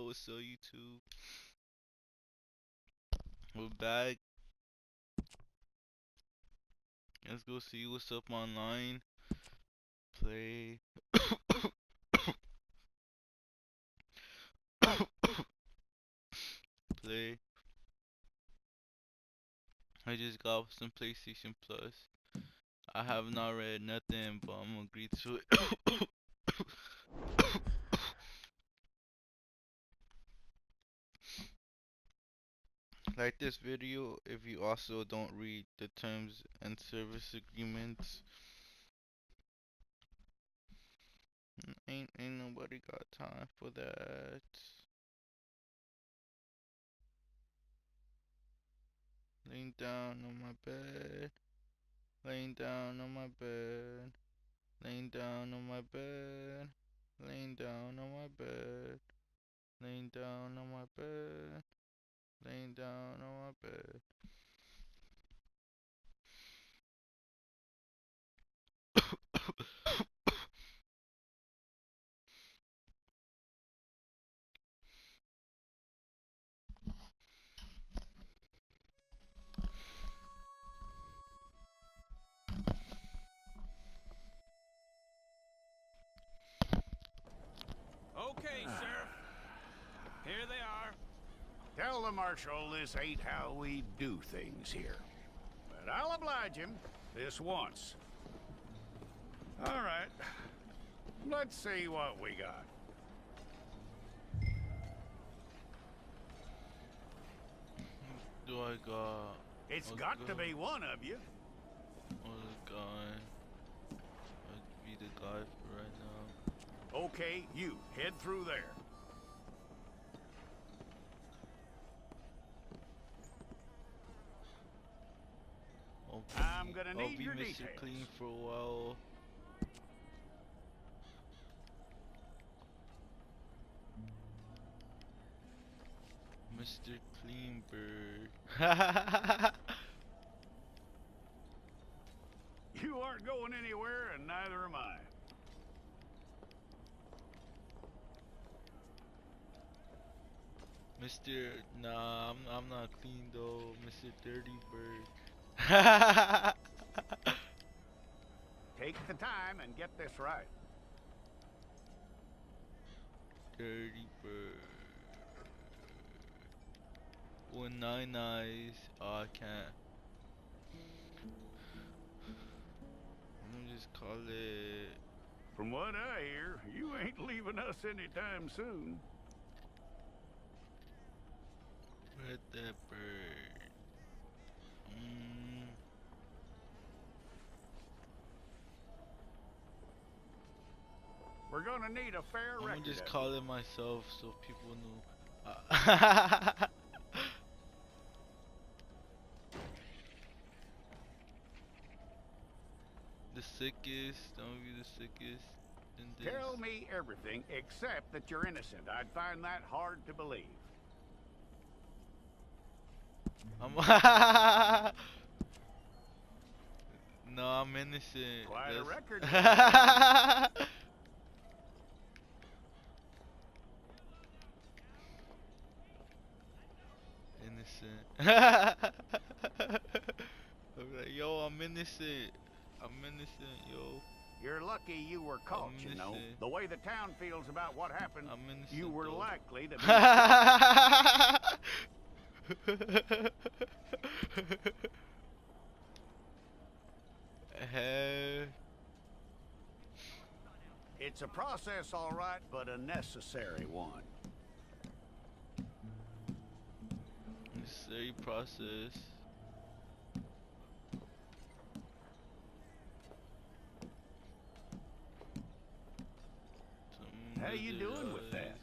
what's up, YouTube? We're back. Let's go see what's up online. Play. Play. I just got some PlayStation Plus. I have not read nothing, but I'm gonna agree to it. Like this video if you also don't read the terms and service agreements. Ain't nobody got time for that. Laying down on my bed. Laying down on my bed. Laying down on my bed. Laying down on my bed. Laying down on my bed. Laying down on my bed. Okay, Sheriff. Here they are. Tell the Marshal this ain't how we do things here. But I'll oblige him this once. All right. Let's see what we got. Do I got? It's got to be one of you. Oh, the guy. I'd be the guy for right now. Okay, you head through there. I'm gonna need your I'll be Mr. details. Clean for a while. Mr. Clean Bird. You aren't going anywhere, and neither am I. Mr. Nah, I'm not clean though, Mr. Dirty Bird. Take the time and get this right. Dirty Bird. With 9 eyes. Oh, I can't. Let me just call it. From what I hear, you ain't leaving us anytime soon. Red that bird. We're gonna need a fair I'm record. gonna just of call it myself so people know. The sickest, don't be the sickest in this. Tell me everything except that you're innocent. I'd find that hard to believe. No, I'm innocent. Quite a record. Innocent. I'm like, yo, I'm innocent. I'm innocent, yo. You're lucky you were caught, I'm you know. innocent. The way the town feels about what happened, I'm innocent, you were though. likely to be... It's a process, all right, but a necessary one. Necessary process. How you doing with that?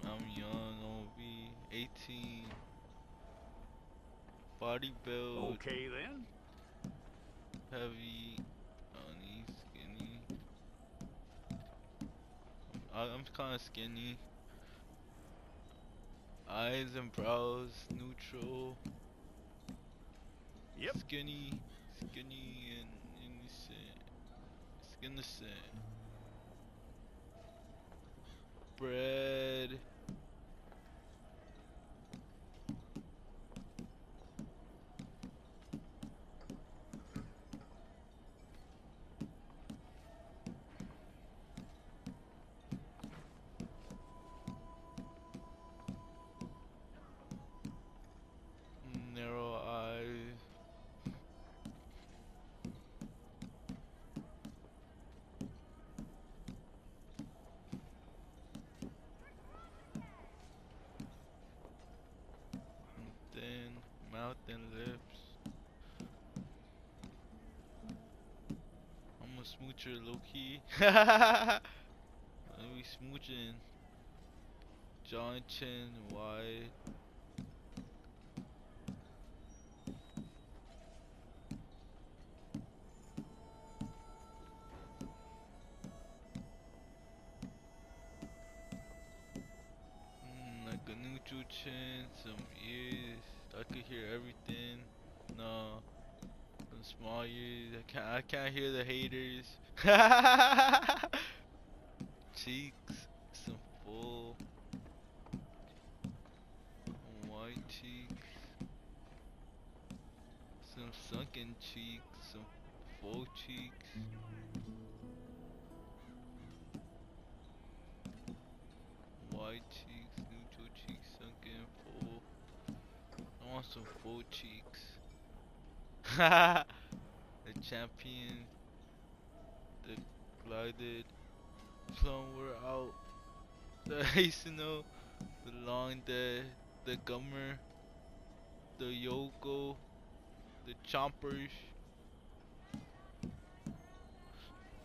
I'm young, I'll be 18. Body build. Okay then. Heavy. Skinny. I'm kind of skinny. Eyes and brows neutral. Yep. Skinny and innocent. Bread. Narrow eyes. Thin mouth and lips. I'm a smoocher low key. Let me smooching. Jaw and chin wide. Like a neutral chin, some ears. I could hear everything. No, some small ears. I can't hear the haters. Cheeks, some full white cheeks, some sunken cheeks, some full cheeks. White cheeks, neutral cheeks, sunken, full. I want some full cheeks. The champion, the glided, plum were out, the hastenal, the long dead, the gummer, the yoko, the chompers.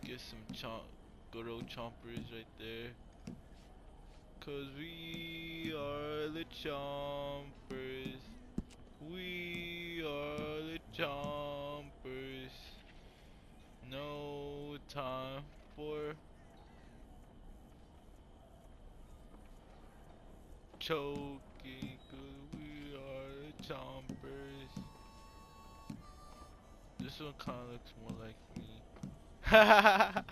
Get some good old chompers right there. Cause we are the chompers. We are the chompers. No time for choking. Cause we are the chompers. This one kinda looks more like me. I'll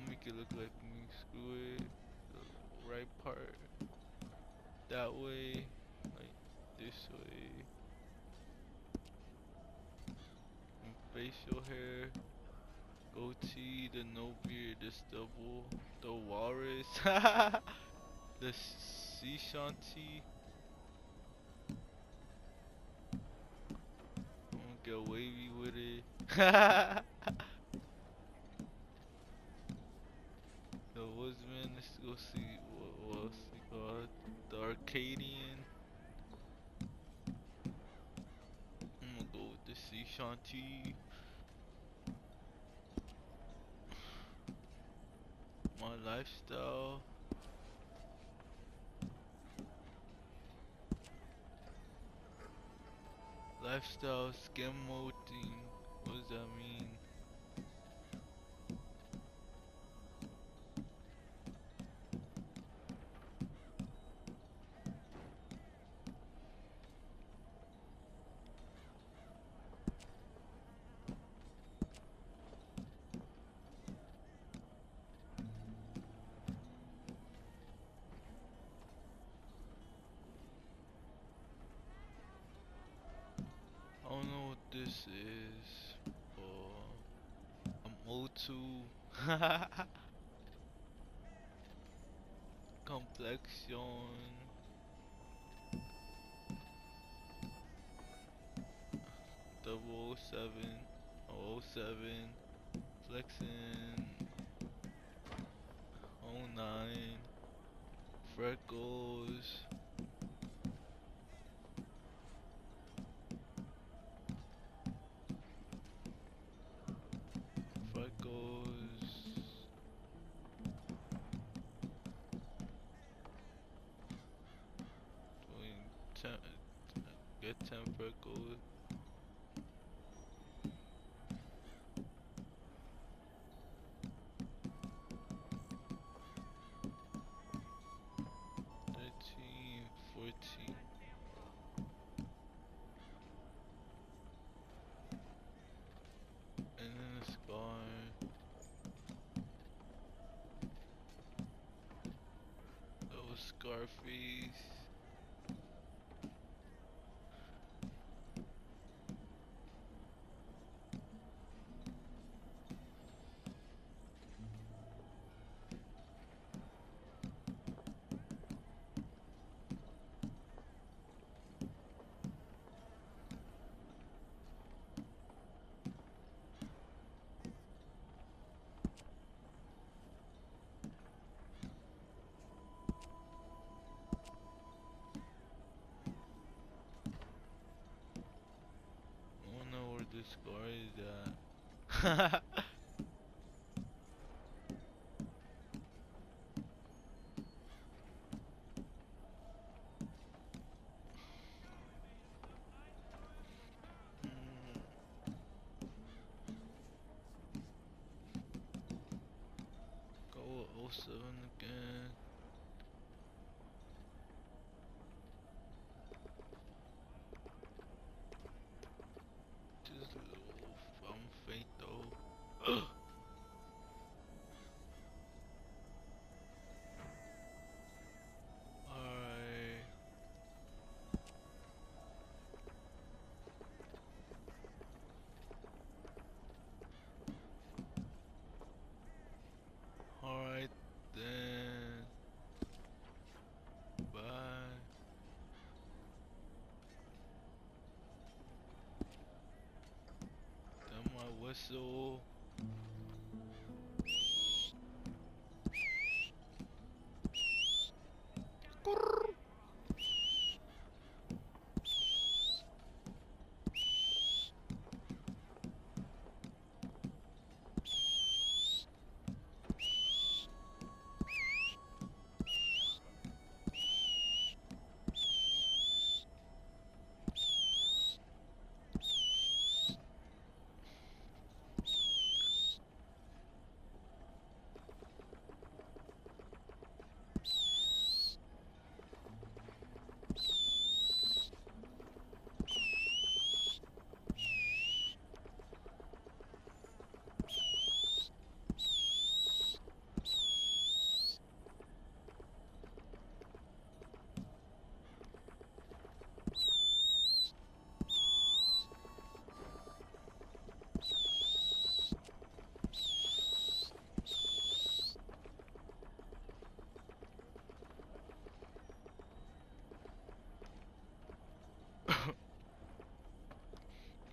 make it look like me. Screw it. The right part. That way. Like this way. And facial hair. Goatee. The no beard. The stubble. The walrus. The sea shanty. I'm gonna get wavy with it. The woodsman. Let's go see what else we got. The Arcadian. I'm gonna go with the sea shanty. My lifestyle. Lifestyle skin molting. What does that mean? I don't know what this is. I'm O2. Complexion. 007. 007. Flexing. 09. Freckles. Freckles. Get 10 freckles. trophies. I don't know where this scar is at. Mm, Go with 07 again. Just a little fate though. Alright. Alright then. Bye. Then my whistle.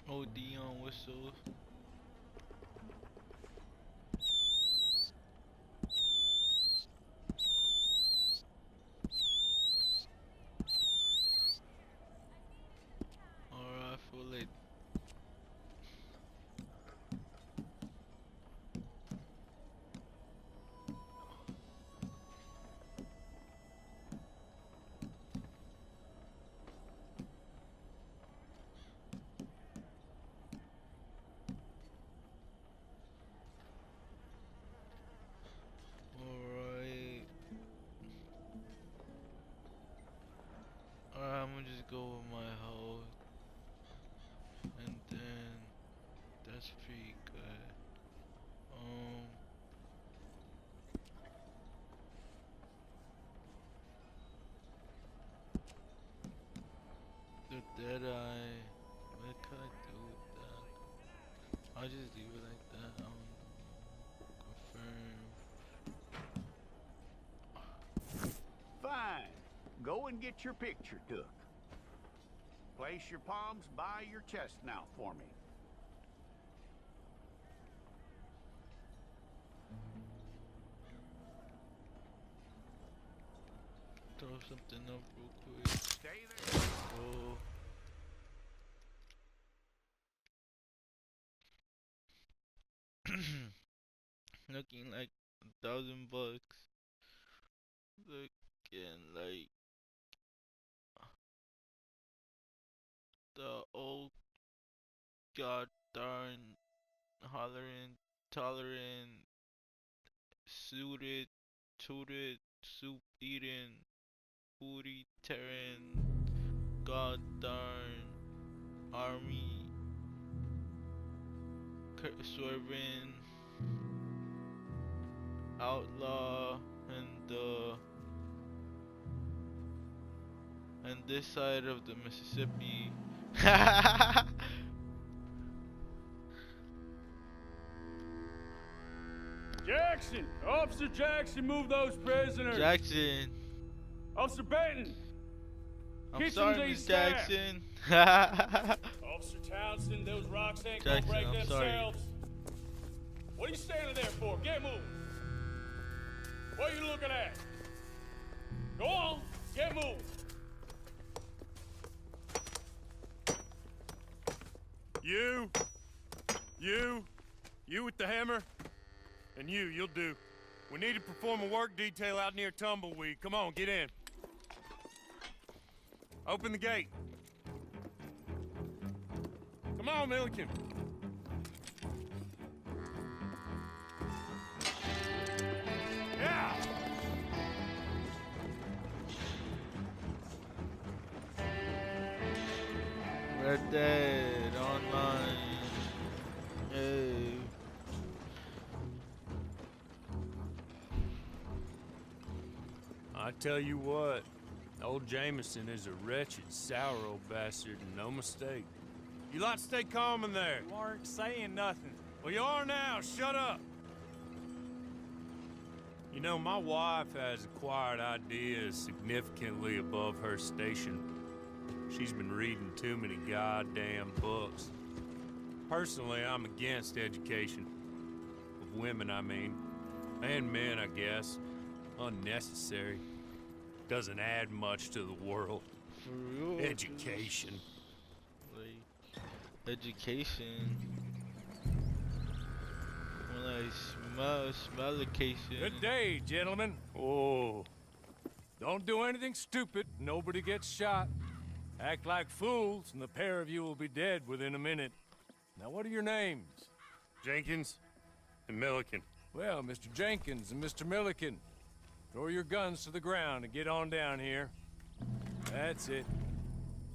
OD on whistles. Alright, I feel like alright. Alright, I'm gonna just go with my health. And then that's pretty good. The dead eye. What could I do with that? I'll just leave it like that. Confirm. Fine. Go and get your picture took. Place your palms by your chest now for me. Throw something up real quick. Stay there. Oh. Looking like $1,000. Looking like the old god darn hollering, tolerant, suited, tooted, soup eating, booty tearing, god darn army swerving outlaw and the and this side of the Mississippi. Jackson! Officer Jackson, move those prisoners! Jackson. Officer Benton! I'm Get sorry, some of Miss these staff. Jackson. Officer Townsend, those rocks ain't Jackson, gonna break I'm sorry. themselves. What are you standing there for? Get moving. What are you looking at? Go on, get moving. You with the hammer? And you'll do. We need to perform a work detail out near Tumbleweed. Come on, get in. Open the gate. Come on, Milliken. Yeah! Red Dead Online. Hey. I tell you what, old Jameson is a wretched, sour old bastard, and no mistake. You lot stay calm in there. You aren't saying nothing. Well, you are now. Shut up. You know, my wife has acquired ideas significantly above her station. She's been reading too many goddamn books. Personally, I'm against education. Of women, I mean. And men, I guess. Unnecessary. Doesn't add much to the world. For real? Education. Like, education. When I smellication. Good day, gentlemen. Oh. Don't do anything stupid. Nobody gets shot. Act like fools, and the pair of you will be dead within a minute. Now, what are your names? Jenkins and Milliken. Well, Mr. Jenkins and Mr. Milliken, throw your guns to the ground and get on down here. That's it.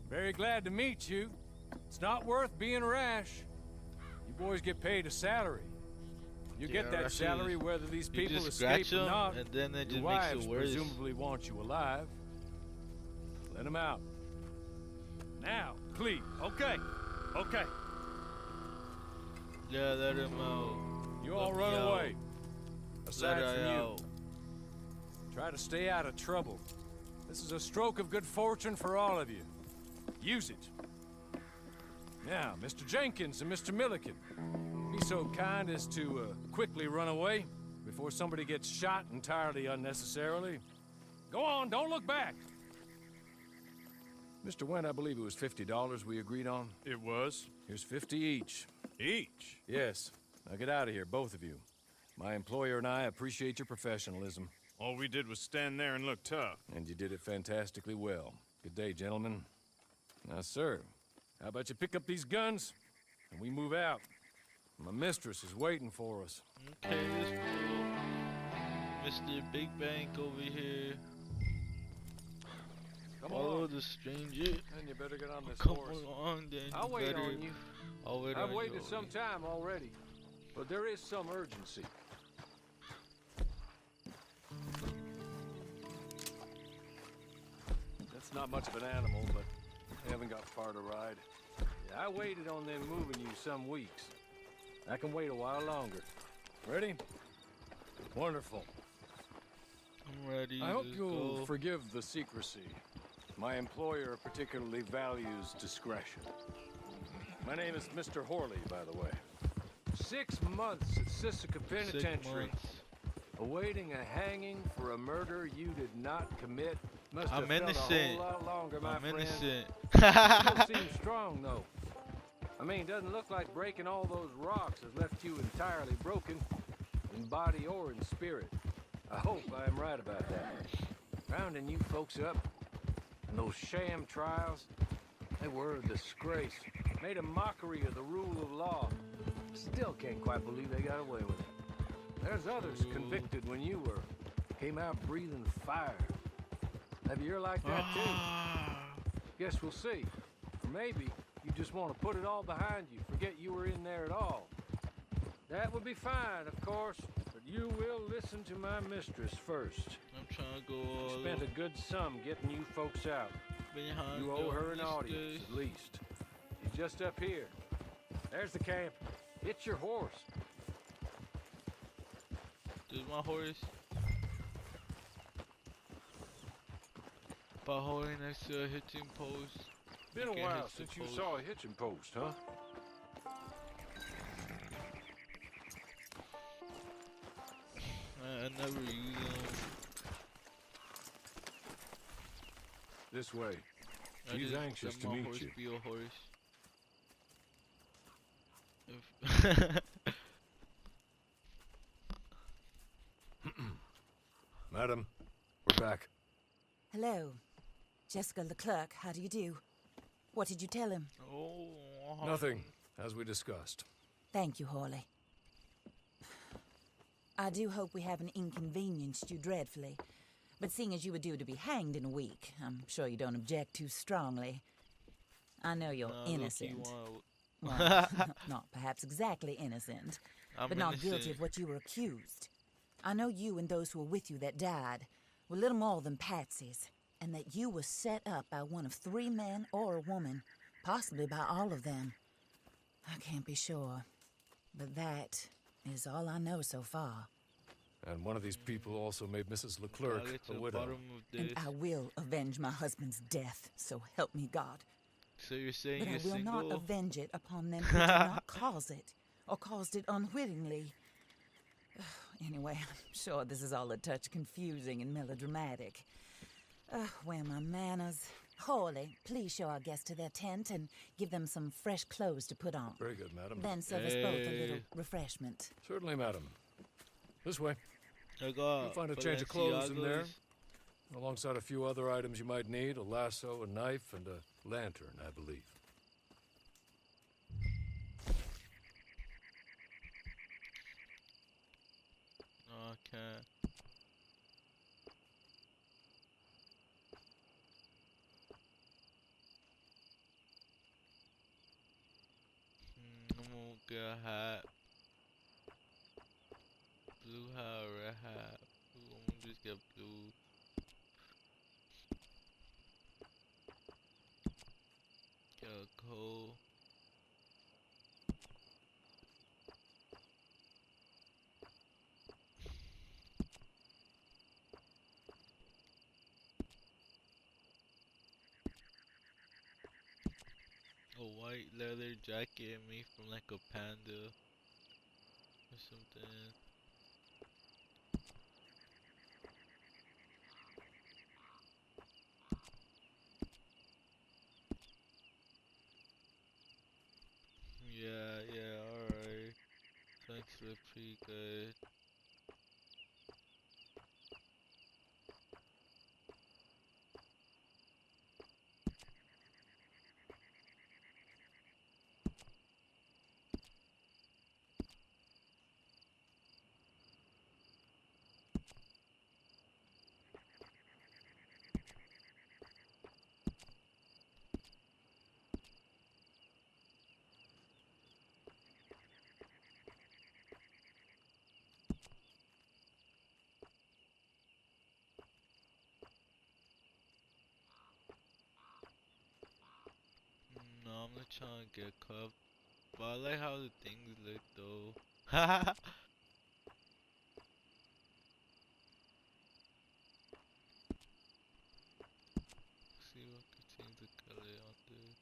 Very glad to meet you. It's not worth being rash. You boys get paid a salary. You get that actually, salary whether these you people just escape scratch or them, not. and then it Your just makes wives it worse. presumably want you alive. Let them out. Now, please. Okay. Okay. Yeah, let him out. You all Let run me out. away. Aside Let from her you. out. Try to stay out of trouble. This is a stroke of good fortune for all of you. Use it. Now, Mr. Jenkins and Mr. Milliken, be so kind as to quickly run away before somebody gets shot entirely unnecessarily. Go on, don't look back. Mr. Went, I believe it was $50 we agreed on. It was. Here's 50 each. Each. Yes. Now get out of here, both of you. My employer and I appreciate your professionalism. All we did was stand there and look tough. And you did it fantastically well. Good day, gentlemen. Now, sir, how about you pick up these guns and we move out? My mistress is waiting for us. Okay, let's go. Mr. Big Bank over here. Come Follow on. the stranger. And you better get on this Come horse. along, then. I'll wait better. on you. I'll wait I've on waited you. some time already, but there is some urgency. That's not much of an animal, but they haven't got far to ride. Yeah, I waited on them moving you some weeks. I can wait a while longer. Ready? Wonderful. I'm ready. I hope let's you'll go. forgive the secrecy. My employer particularly values discretion. My name is Mr. Horley, by the way. 6 months at Sisika 6 Penitentiary, months. awaiting a hanging for a murder you did not commit. Must have I'm felt a innocent. whole lot longer, my I'm friend. innocent. Still seems strong, though. I mean, doesn't look like breaking all those rocks has left you entirely broken, in body or in spirit. I hope I am right about that. Rounding you folks up, and those sham trials, they were a disgrace. Made a mockery of the rule of law. Still can't quite believe they got away with it. There's others convicted when you were. Came out breathing fire. Maybe you're like that, too. Guess we'll see. Or maybe you just want to put it all behind you, forget you were in there at all. That would be fine, of course, but you will listen to my mistress first. I'm trying to go all Spent a good sum getting you folks out. behind You the owe her an homeless audience, desk. at least. She's just up here. There's the camp. It's your horse. There's my horse. By holding next to a hitching post. Been a can while hitch the since you post. saw a hitching post, huh? I never use them. This way. I She's just anxious let to my meet horse you. be a horse. If Madam, we're back. Hello. Jessica Leclerc, how do you do? What did you tell him? oh, Nothing, as we discussed. Thank you, Hawley. I do hope we haven't inconvenienced you dreadfully. But seeing as you were due to be hanged in a week, I'm sure you don't object too strongly. I know you're innocent. Well, not perhaps exactly innocent, but not guilty of what you were accused. I know you and those who were with you that died were little more than patsies, and that you were set up by one of 3 men or a woman, possibly by all of them. I can't be sure, but that is all I know so far. And one of these people also made Mrs. Leclerc I'll get to a the widow. bottom of And this. I will avenge my husband's death, so help me God. So you're saying But I you're will not single? avenge it upon them who did not cause it, or caused it unwittingly. Anyway, I'm sure this is all a touch confusing and melodramatic. Where are my manners? Hawley, please show our guests to their tent and give them some fresh clothes to put on. Very good, madam. Then serve us both a little Hey. refreshment. Certainly, madam. This way. I got You'll find a change of clothes in there. Balenciagos. Alongside a few other items you might need, a lasso, a knife, and a lantern, I believe. No, I can't. I'm gonna get a hat. Blue hat or red hat. Ooh, I'm gonna just get blue. Get a coat. A white leather jacket made from like a panda or something. Yeah, alright. Thanks, look pretty good. No, I'm not trying to get cuffed. But I like how the things look though. See if I can change the color on this.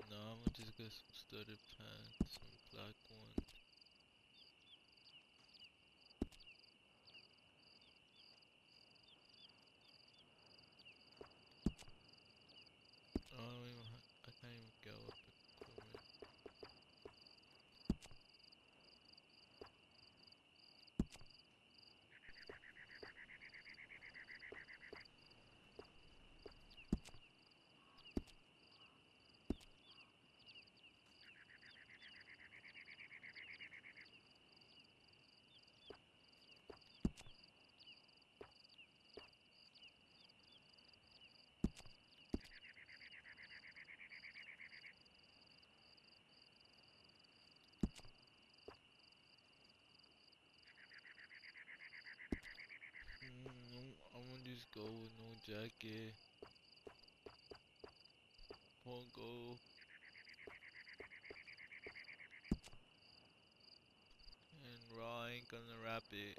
No, I'm gonna just get some studded pants, some black ones. I don't even I can't even get with the equipment. I'm gonna just go with no jacket. won't go. And Raw ain't gonna wrap it.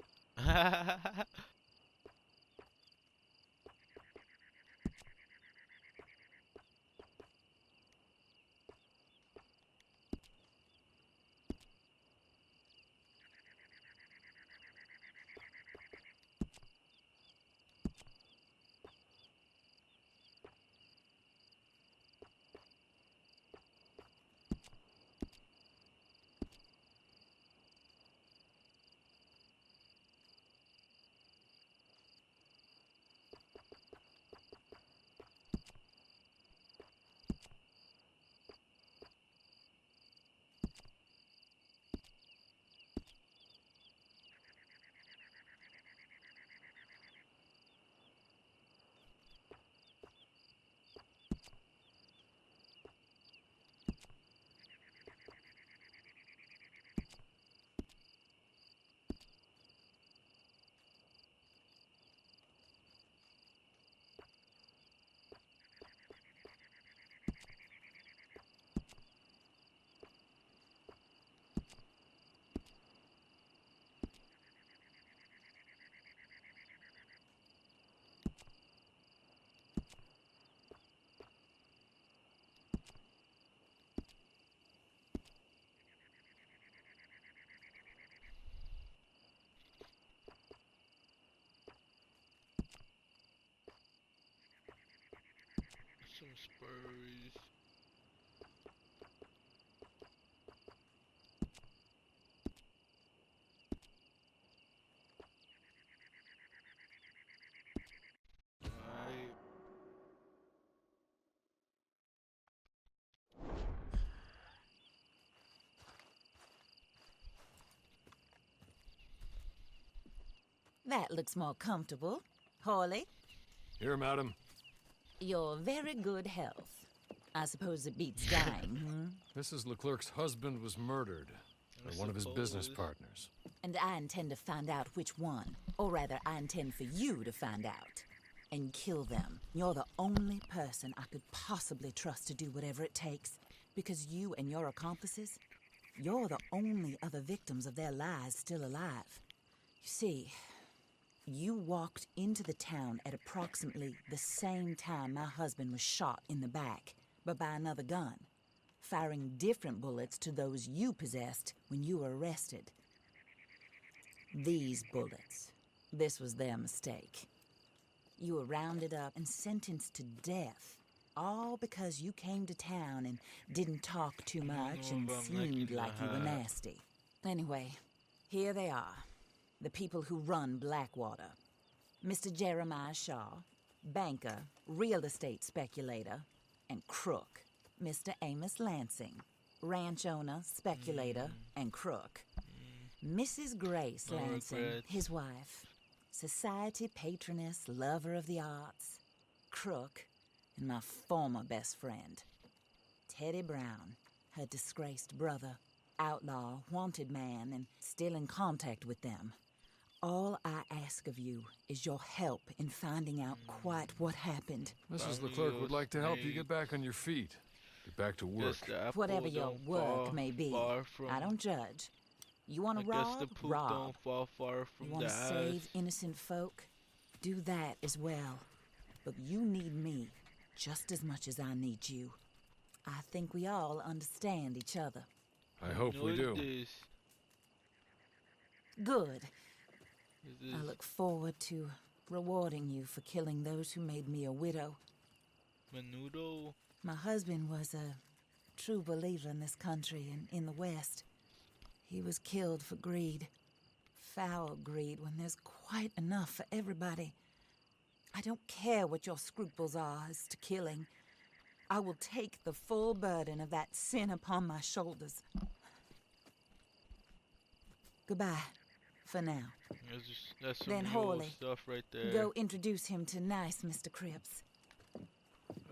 Some Spurs. Alright. That looks more comfortable. Hawley, Here, madam. your very good health. I suppose it beats dying, hmm? Mrs. Leclerc's husband was murdered by one of his business suppose. partners. And I intend to find out which one. Or rather, I intend for you to find out. And kill them. You're the only person I could possibly trust to do whatever it takes. Because you and your accomplices, you're the only other victims of their lies still alive. You see, you walked into the town at approximately the same time my husband was shot in the back, but by another gun, firing different bullets to those you possessed when you were arrested. These bullets, this was their mistake. You were rounded up and sentenced to death, all because you came to town and didn't talk too much and seemed like you were nasty. Anyway, here they are. The people who run Blackwater. Mr. Jeremiah Shaw, banker, real estate speculator, and crook. Mr. Amos Lansing, ranch owner, speculator, and crook. Mrs. Grace No Lansing, regrets. his wife, society patroness, lover of the arts, crook, and my former best friend. Teddy Brown, her disgraced brother, outlaw, wanted man, and still in contact with them. All I ask of you is your help in finding out quite what happened. Mrs. Family Leclerc would like to help you snake. get back on your feet. Get back to work. Guess the apple Whatever your don't work fall may be, far from, I don't judge. You want I to guess rob? the poop Rob. don't fall far from You want the to ass. save innocent folk? Do that as well. But you need me just as much as I need you. I think we all understand each other. I hope we do. This. Good. Is I this look forward to rewarding you for killing those who made me a widow. menudo? My husband was a true believer in this country and in the West. He was killed for greed. Foul greed when there's quite enough for everybody. I don't care what your scruples are as to killing. I will take the full burden of that sin upon my shoulders. Goodbye, for now. That's some Then mule Hawley, stuff right there. Go introduce him to nice Mr. Cripps.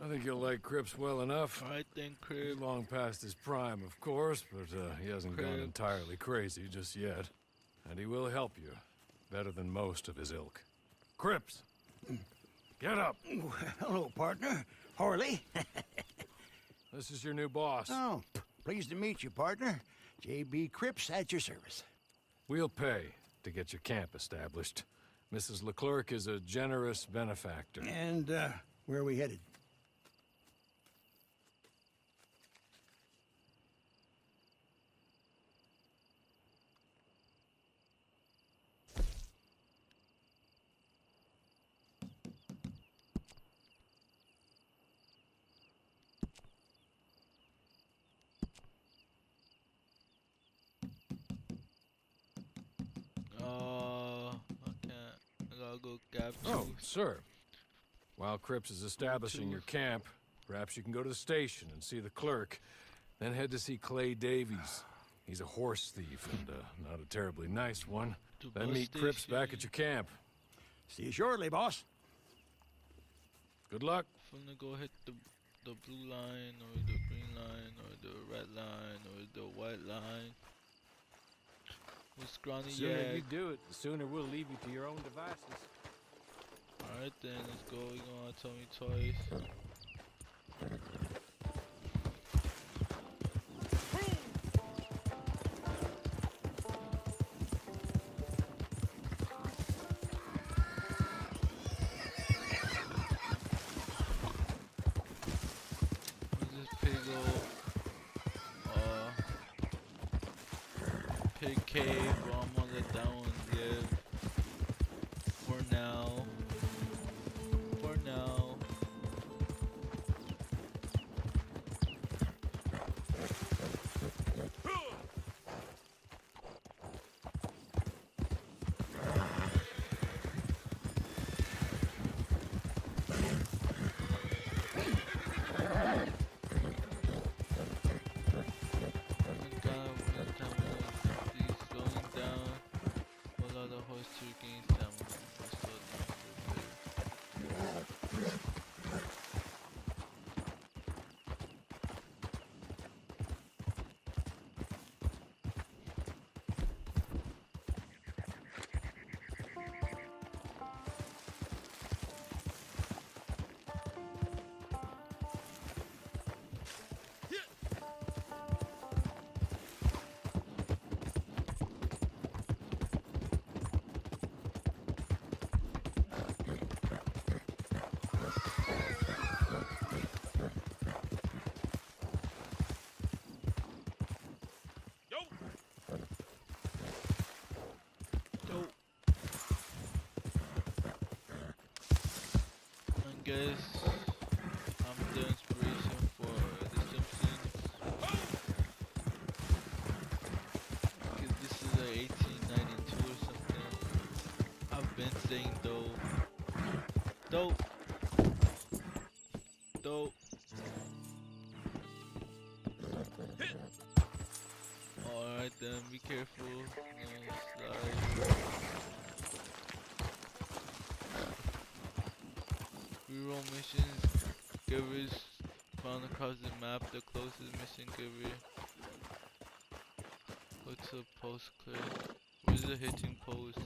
I think you'll like Cripps well enough. Alright then, He's Crib. long past his prime, of course, but he hasn't gone Cripps. entirely crazy just yet. And he will help you, better than most of his ilk. Cripps! Get up! Hello, partner. Harley. This is your new boss. Oh, pleased to meet you, partner. J.B. Cripps at your service. We'll pay to get your camp established. Mrs. Leclerc is a generous benefactor. And, where are we headed? I can't. I gotta go capture. Oh, sir. While Cripps is establishing your camp, perhaps you can go to the station and see the clerk, then head to see Clay Davies. He's a horse thief and not a terribly nice one. Then meet Cripps back at your camp. See you shortly, boss. Good luck. I'm gonna go hit the blue line or the green line or the red line or the white line. What's Scrawny? The sooner you do it, the sooner we'll leave you to your own devices. Alright then, let's go. You gonna tell me twice. Where's this pig pig cave? Well, I'm gonna let that one live for now. For now. Guys, I'm the inspiration for The Simpsons. Cause this is like 1892 or something. I've been saying dope. Alright then, be careful. Slide. Reroll missions. Givers found across the map. The closest mission giver. Go to the post clip. Where's the hitching post?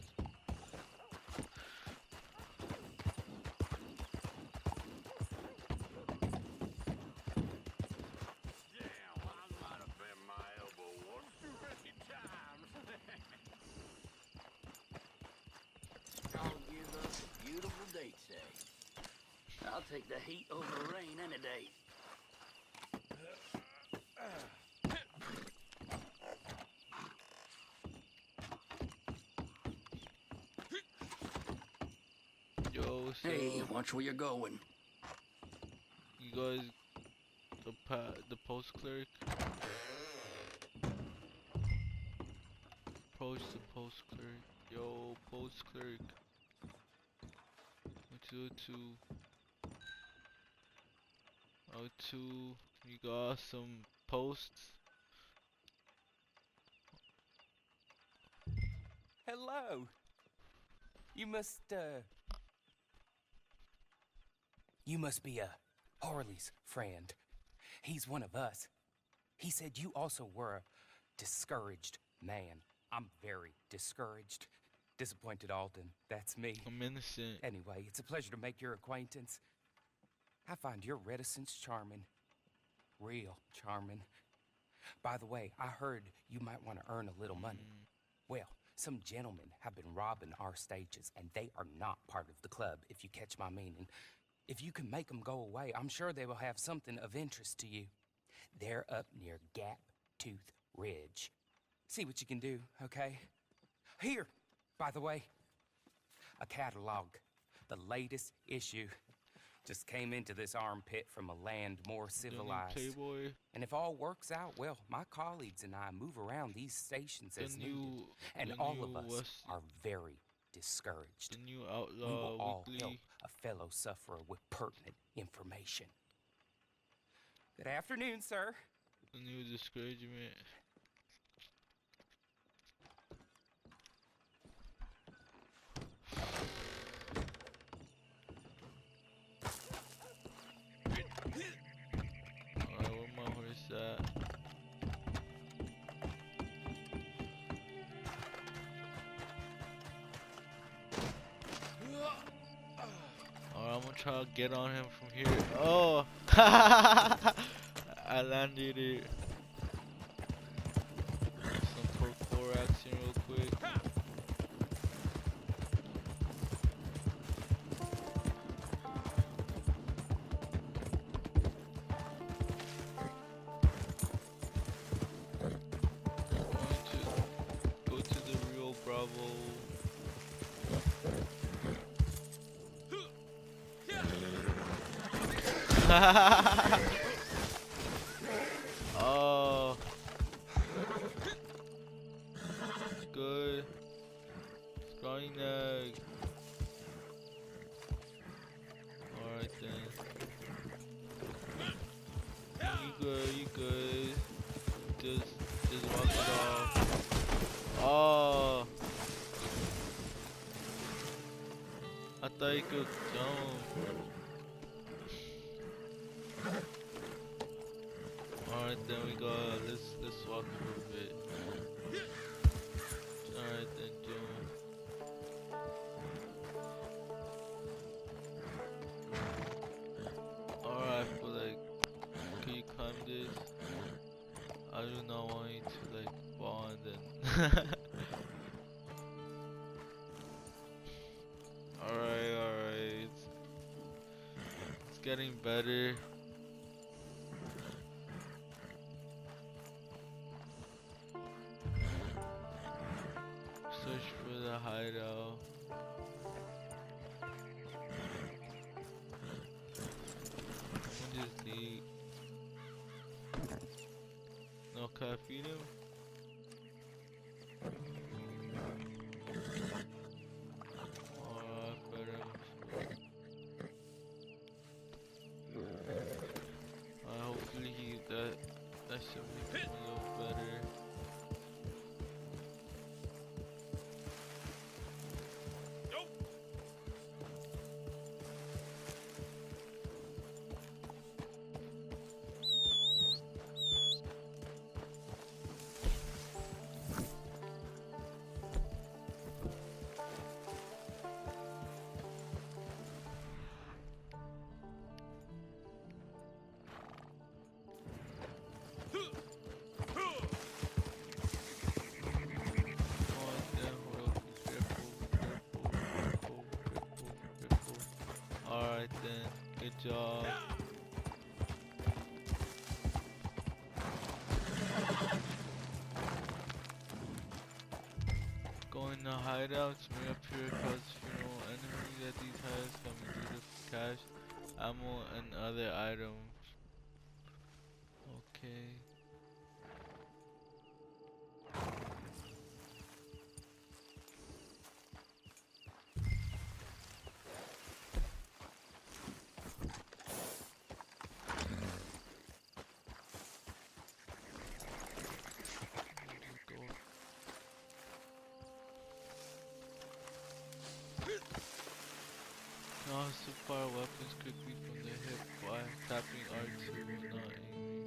I'll take the heat over the rain any day. Yo, so hey, watch where you're going. You guys, the post clerk. Approach the post clerk. Yo, post clerk. 202. You got some posts. Hello. You must be Harley's friend. He's one of us. He said you also were a discouraged man. I'm very discouraged. Disappointed Alden, that's me. I'm innocent. Anyway, it's a pleasure to make your acquaintance. I find your reticence charming. real charming. By the way, I heard you might want to earn a little money. Well, some gentlemen have been robbing our stages, and they are not part of the club, if you catch my meaning. If you can make them go away, I'm sure they will have something of interest to you. They're up near Gap Tooth Ridge. See what you can do, okay? Here, by the way, a catalog. The latest issue. Just came into this armpit from a land more civilized. Playboy. And if all works out, well, my colleagues and I move around these stations as needed. And all of us are very discouraged. The new Outlaw We will all Weekly. help a fellow sufferer with pertinent information. Good afternoon, sir. The new discouragement. Alright, where my horse at? Alright, I'm gonna try to get on him from here. Oh! I landed it. Some parkour action real quick. Go to the real Bravo. Oh, good. Scrawny neck. Alright then. You good, you good. Just walk it off. Oh, I thought you could jump. Alright then we go, let's walk for a bit. Alright then, jump. Alright, but like, can you climb this? I do not want you to like fall and then. Alright, it's getting better. Search for the hideout. I'm just eat. No, can I feed him? Alright, fed him. Hopefully that should make him a little better. Alright then, good job. Going to hideouts, may appear cause funeral enemies at these hideouts come in need of cash, ammo, and other items. Okay. Now to fire weapons quickly from the hip while tapping R2 and not aiming.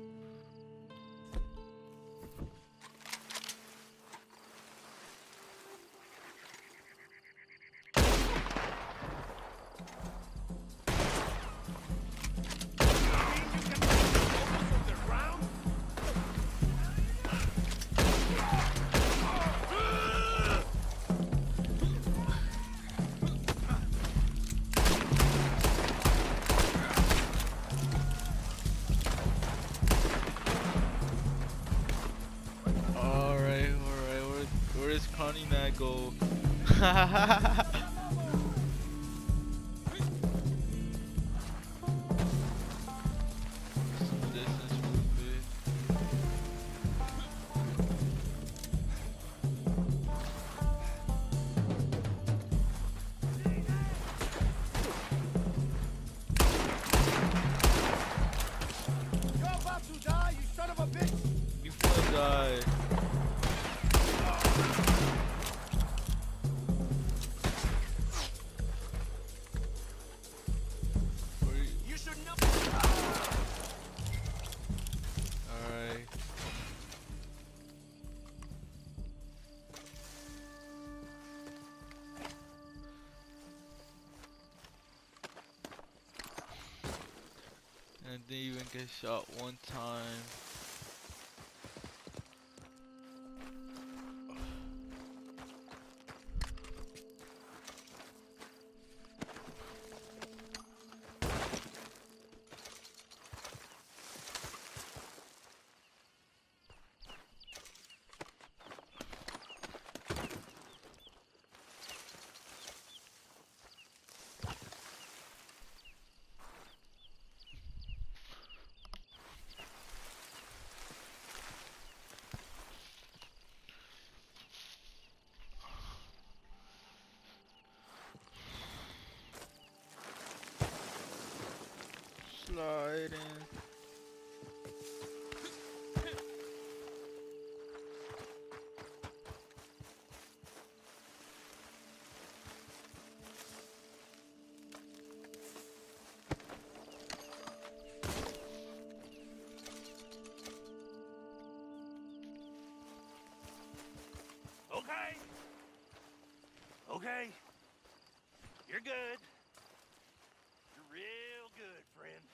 this crony man go? Some distance movement. You're about to die, you son of a bitch! You gonna die. You should know. Alright. And didn't even get shot one time. Sliding. Okay. Okay. You're good. You're real good, friend.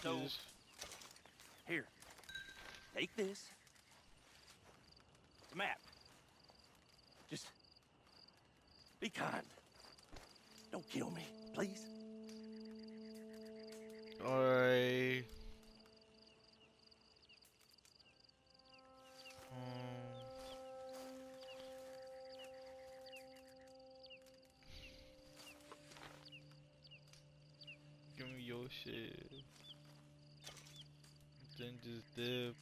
So, Yes. here. Take this. It's a map. Just be kind. Don't kill me, please. Alright. Give me your shit. Then just dip.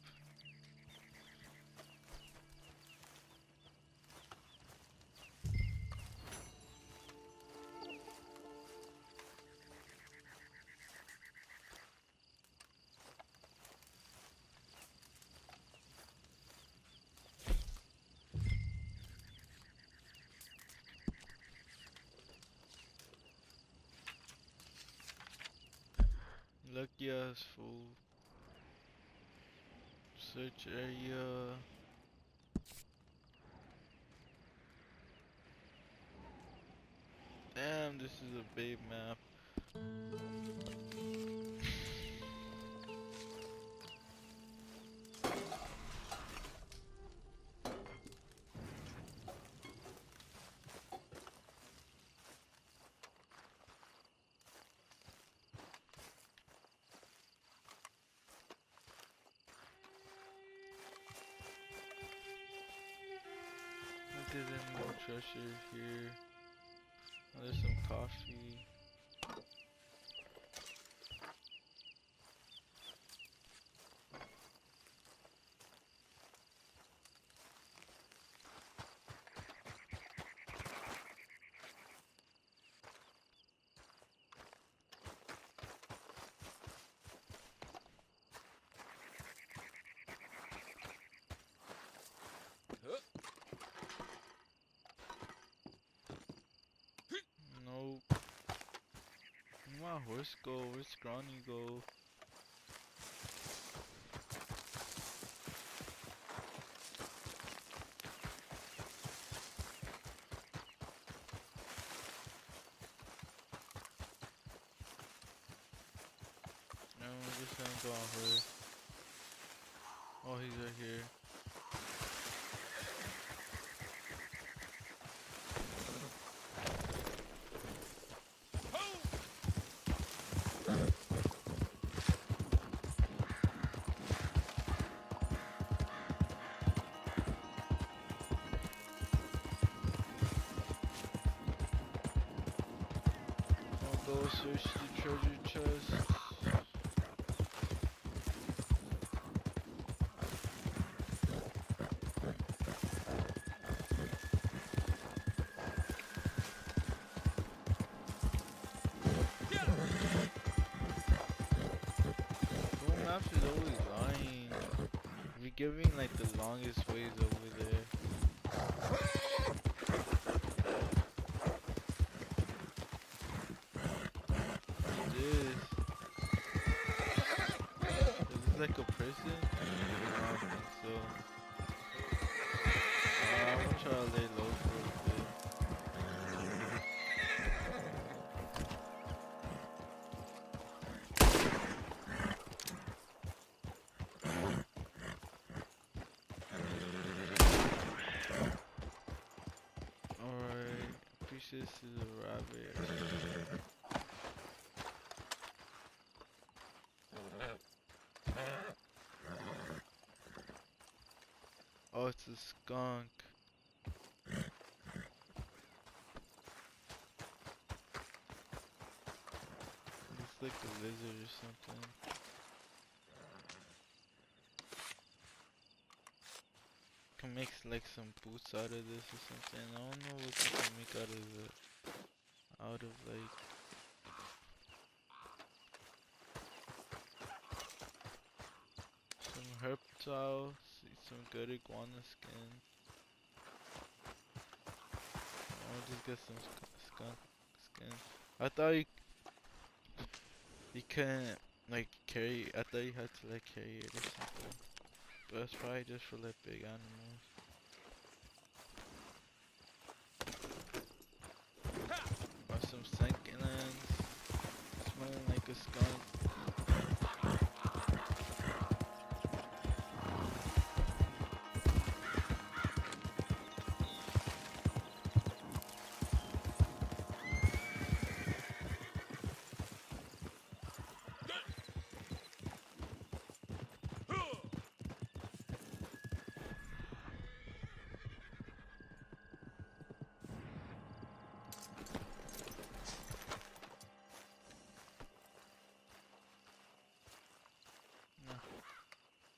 Lucky ass fool. Search area. Damn, this is a big map. There's more treasure here. Oh, there's some coffee. Nope. Where'd my horse go? Where's Scrawny go? No, this ain't going first. Oh, he's right here. go search the treasure chest. Google Maps is always lying. We're giving like the longest ways over there. Is this like a prison? I don't think so. I'm gonna try to lay low for a bit. Alright, pretty sure this is a rabbit. Oh, it's a skunk. Looks like a lizard or something. Can make like some boots out of this or something. I don't know what you can make out of it. Out of like some reptiles, some good iguana skin. I'll just get some skunk skin. I thought you couldn't like carry. I thought you had to like carry it or something. But it's probably just for like big animals. Or some succulents. Smelling like a skunk.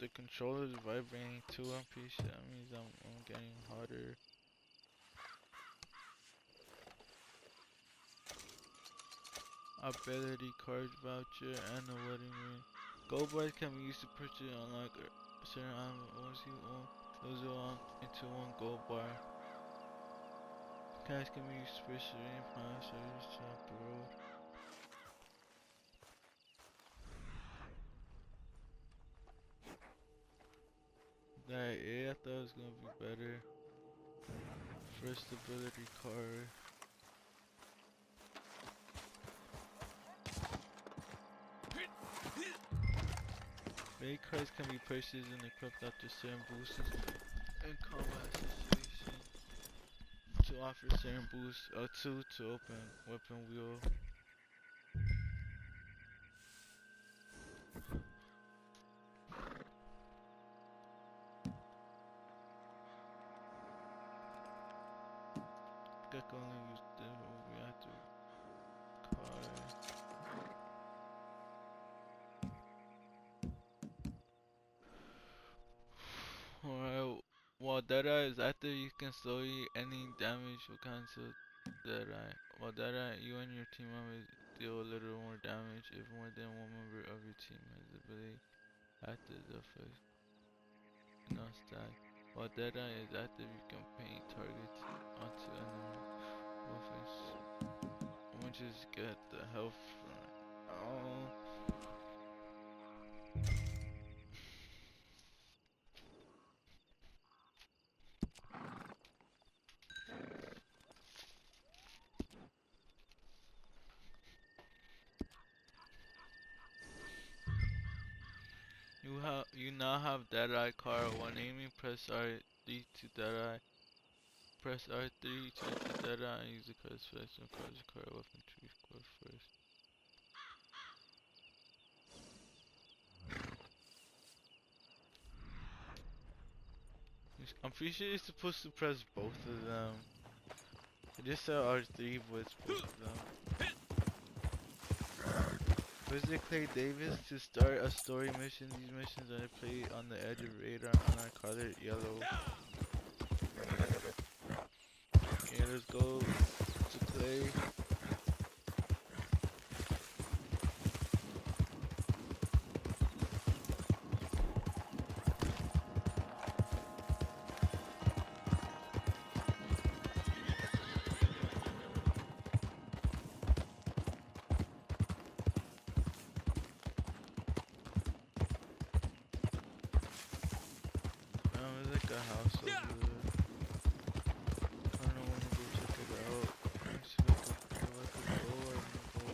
The controller is vibrating too, I'm pretty sure that means I'm getting hotter. Ability card voucher and a wedding ring. Gold bars can be used to purchase and unlock certain items once you own those belong into one gold bar. Cash can be used to purchase any price service to up the road. That yeah, I thought it was gonna be better. First ability card. Ability cards can be purchased and equipped after certain boosts in combat situations. To offer certain boosts, or two to open weapon wheel. I can only use the reactor card. Alright, while Deadeye is active, you can slowly any damage or cancel Deadeye. While Deadeye, you and your team members deal a little more damage if more than one member of your team has the ability active the effect. No stack. While Deadeye is active, you can paint targets onto enemy weapons. We'll just get the health from oh. You now have Deadeye card. When aiming, press R3 to Deadeye. Press R3 to enter Deadeye and use the card special card weapon to equip first. I'm pretty sure you're supposed to press both of them. It just said R3, but it's both of them. Visit Clay Davis to start a story mission. These missions are played on the edge of radar on our color yellow. Okay, let's go to Clay. There's like a house over there. I don't know when to go check it out. Actually, like a door and go.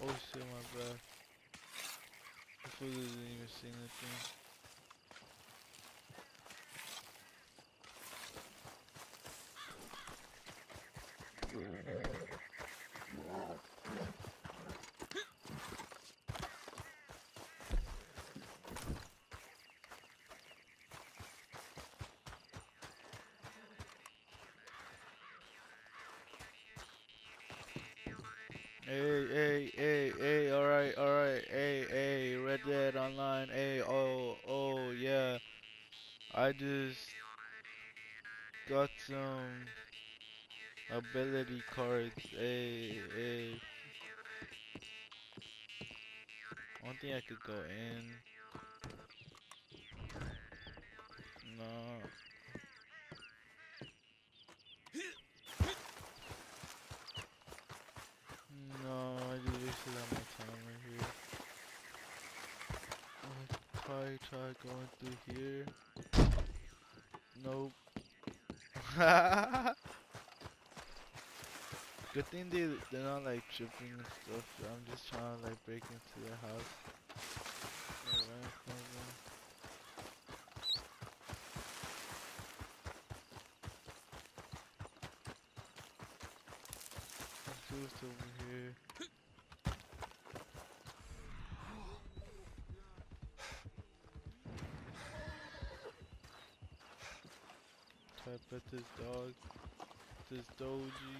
Oh shit, my bad. The fool didn't even see anything. Hey, alright, hey, Red Dead Online, hey, oh, yeah, I just got some ability cards, hey, I don't think I could go in, no, I just wasted all my time right here. I'll probably try going through here. Nope. Good thing they're not like tripping and stuff. I'm just trying to like break into their house. Let's do this over here. Try to pet this dog. This doji.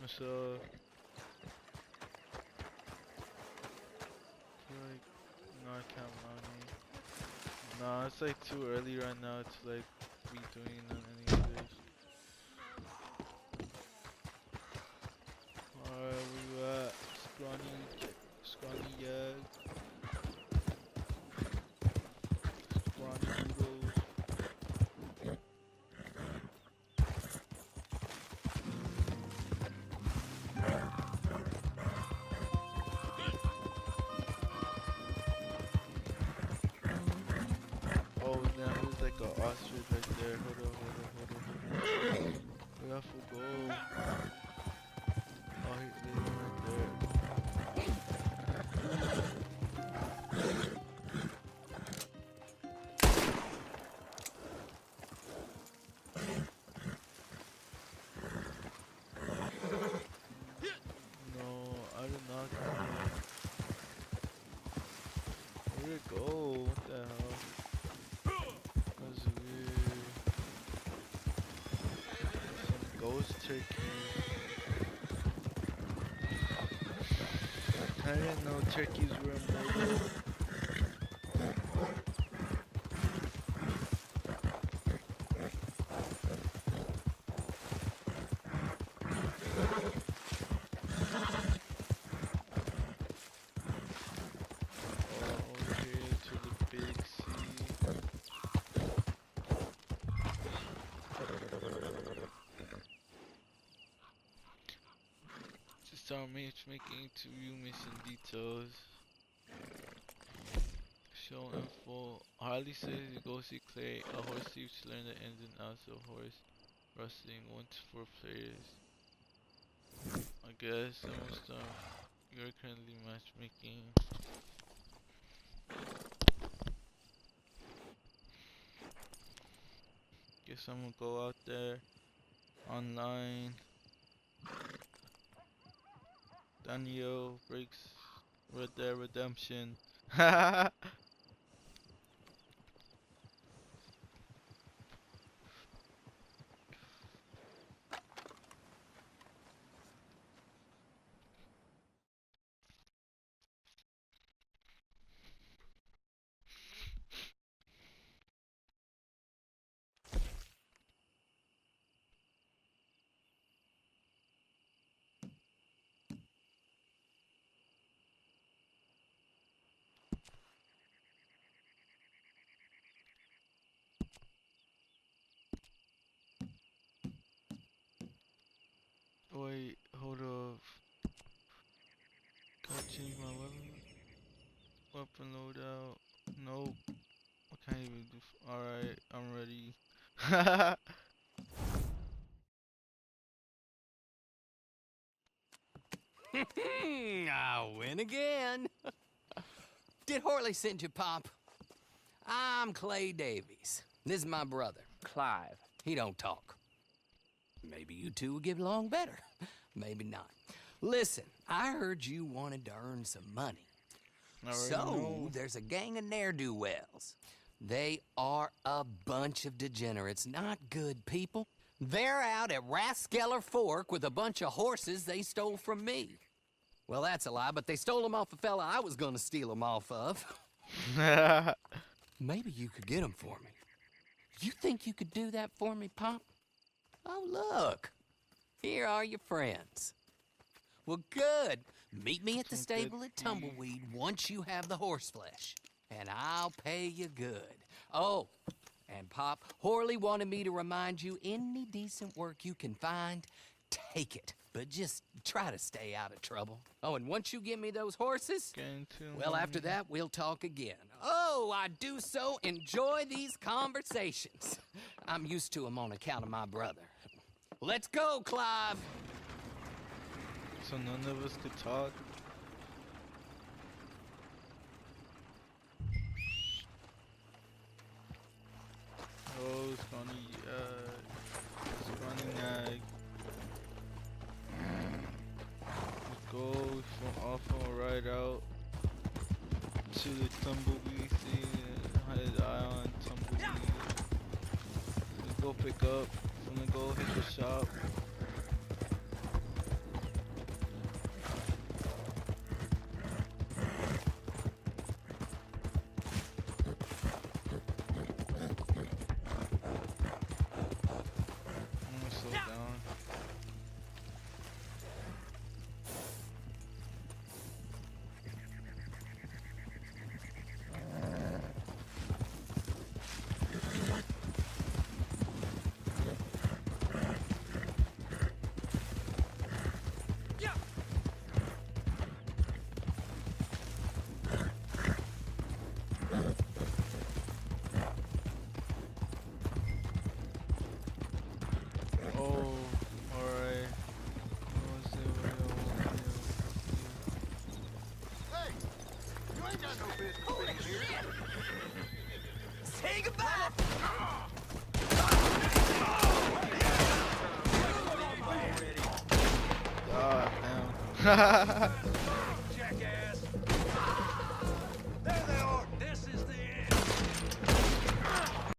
So, like, no, I can't money. No, it's like too early right now to like be doing any of this. Alright, we got scrawny yag. Scrawny noodles. Oh, now there's like an ostrich right there. Hold on. We have to go. Oh, he's leaving right there. No, I did not come here. Where'd it go? What the hell? That's weird. Some ghost turkey. I didn't know turkeys were immortal. Over here to the big sea. To start matchmaking to view mission details. Show info. Harley says you go see Clay. A horse thief to learn the ins and outs of horse rustling. 1 to 4 players. I guess almost done. You're currently matchmaking. Guess I'm gonna go out there online. Dannii breaks Red Dead Redemption. Wait, hold up. Can I change my weapon loadout? Nope. I can't even do. Alright, I'm ready. I win again. Did Horley send you, Pop? I'm Clay Davies. This is my brother, Clive. He don't talk. Maybe you two will get along better. Maybe not. Listen, I heard you wanted to earn some money. So, there's a gang of ne'er-do-wells. They are a bunch of degenerates, not good people. They're out at Raskeller Fork with a bunch of horses they stole from me. Well, that's a lie, but they stole them off a fella I was gonna steal them off of. Maybe you could get them for me. You think you could do that for me, Pop? Oh, look. Here are your friends. Well, good. Meet me at the stable at Tumbleweed once you have the horse flesh, and I'll pay you good. Oh, and Pop, Horley wanted me to remind you, any decent work you can find, take it. But just try to stay out of trouble. Oh, and once you give me those horses, well, after that, we'll talk again. Oh, I do so enjoy these conversations. I'm used to them on account of my brother. Let's go, Clive. So none of us could talk. Oh, it's funny nag. Let's go off on a ride out to the Tumbleweed. See, his eye on Tumbleweed. Let's go pick up. I'm gonna go hit the shop. Say goodbye! God damn.